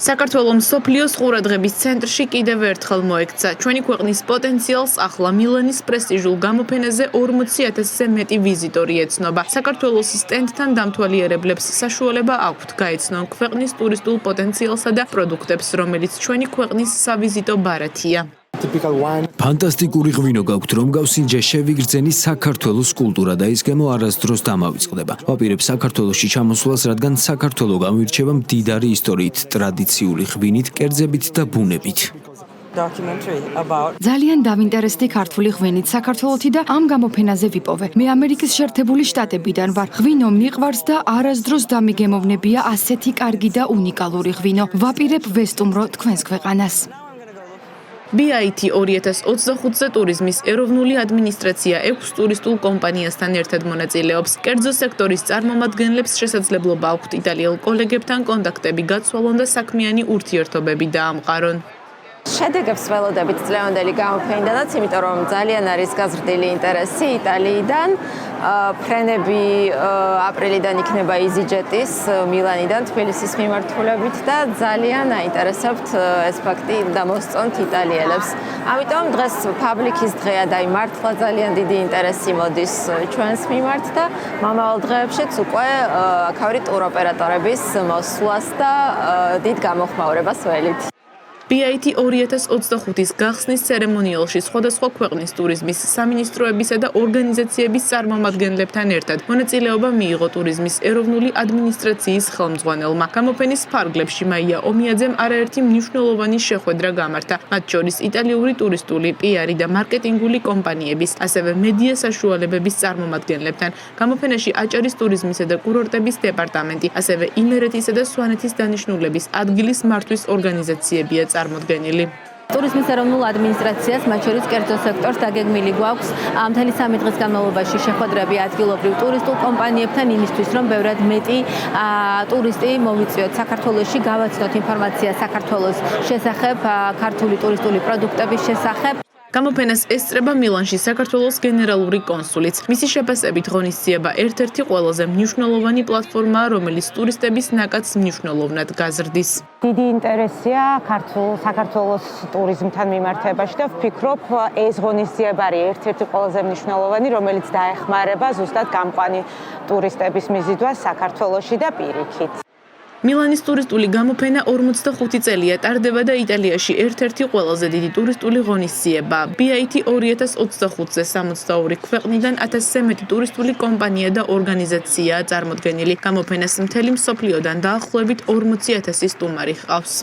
საქართველოს მსოფლიოს ყურადღების ცენტრში კიდევ ერთხელ მოექცა. ჩვენი ქვეყნის პოტენციალს ახლა მილანის პრესტიჟულ გამოფენაზე 40,000-ზე მეტი ვიზიტორი ეცნობა. საქართველოს სტენდთან დამთვალიერებლებს საშუალება აქვთ გაეცნონ ქვეყნის ტურისტულ პოტენციალსა და პროდუქტებს, რომელიც ჩვენი ქვეყნის სავიზიტო ბარათია. ფანტასტიკური ღვინო გაქვთ, რომ გავსინჯე შევიგრძენი საქართველოს კულტურა და ის გემო არასდროს დამავიწყდება. ვაპირებ საქართველოში ჩამოსვლას, რადგან საქართველო გამოირჩევა მდიდარი ისტორიით, ტრადიციული ღვინით, კერძებით და ბუნებით. ძალიან დავინტერესდი ქართული ღვინით საქართველოთი და ამ გამოფენაზე ვიპოვე. მე ამერიკის შეერთებული შტატებიდან ვარ. ღვინო მიყვარს და არასდროს დამიგემოვნებია ასეთი კარგი და უნიკალური ღვინო. ვაპირებ ვესტუმრო თქვენს ქვეყანას. BIT 2025-ზე ტურიზმის ეროვნული ადმინისტრაცია 6 ტურისტულ კომპანიასთან ერთად მონაწილეობს. კერძო სექტორის წარმომადგენლებს შესაძლებლობა აქვთ იტალიელ კოლეგებთან კონტაქტები გაცვალონ და საქმიანი ურთიერთობები დაამყარონ. შედეგებს ველოდებით წლევანდელი გამოფენიდანაც, იმიტომ რომ ძალიან არის გაზრდილი ინტერესი იტალიიდან. ფრენები აპრილიდან იქნება EasyJet-ის მილანიდან თბილისის მიმართულებით და ძალიან აინტერესებთ ეს ფაქტი და მოსწონთ იტალიელებს. ამიტომ დღეს პაბლიკის დღეა და მართლა ძალიან დიდი ინტერესი მოდის ჩვენს მიმართ და მომავალ დღეებშიც უკვე აქაური ტუროპერატორების მოსვლას და დიდ გამოხმაურებას ველით. BIT 2025-ის გახსნის ცერემონიალში სხვადასხვა ქვეყნის ტურიზმის სამინისტროებისა და ორგანიზაციების წარმომადგენლებთან ერთად მონაწილეობა მიიღო ტურიზმის ეროვნული ადმინისტრაციის ხელმძღვანელმა. გამოფენის ფარგლებში მაია ომიაძემ არაერთი მნიშვნელოვანი შეხვედრა გამართა, მათ შორის იტალიური ტურისტული, PR და მარკეტინგული კომპანიების, ასევე მედია საშუალებების წარმომადგენლებთან. გამოფენაში აჭარის ტურიზმისა და კურორტების დეპარტამენტი, ასევე იმერეთისა და სვანეთის დანიშნულების ადგილის მართვის ორგანიზაციებია წარმოდგენილი. ტურიზმის ეროვნულ ადმინისტრაციას, მათ შორის კერძო სექტორს დაგეგმილი გვაქვს მთელი 3 დღის განმავლობაში შეხვედრები ადგილობრივ ტურისტულ კომპანიებთან იმისთვის, რომ ბევრად მეტი ტურისტი მოვიწვიოთ საქართველოში, გავაცნოთ ინფორმაცია საქართველოს შესახებ, ქართული ტურისტული პროდუქტების შესახებ. გამოფენას ესწრება მილანში საქართველოს გენერალური კონსულიც. მისი შეფასებით ღონისძიება ერთ-ერთი ყველაზე მნიშვნელოვანი პლატფორმაა, რომელიც ტურისტების ნაკადს მნიშვნელოვნად გაზრდის. დიდი ინტერესია საქართველოს ტურიზმთან მიმართებაში და ვფიქრობ, ეს ღონისძიება არის ერთ-ერთი ყველაზე მნიშვნელოვანი, რომელიც დაეხმარება ზუსტად გამყვანი ტურისტების მიზიდვას საქართველოში და პირიქით. მილანის ტურისტული გამოფენა 45 წელია ტარდება და იტალიაში ერთ-ერთი ყველაზე დიდი ტურისტული ღონისძიებაა. BIT 2025-ზე 62 ქვეყნიდან 1000-ზე მეტი ტურისტული კომპანია და ორგანიზაციაა წარმოდგენილი. გამოფენას მთელი მსოფლიოდან დაახლოებით 40,000 სტუმარი ჰყავს.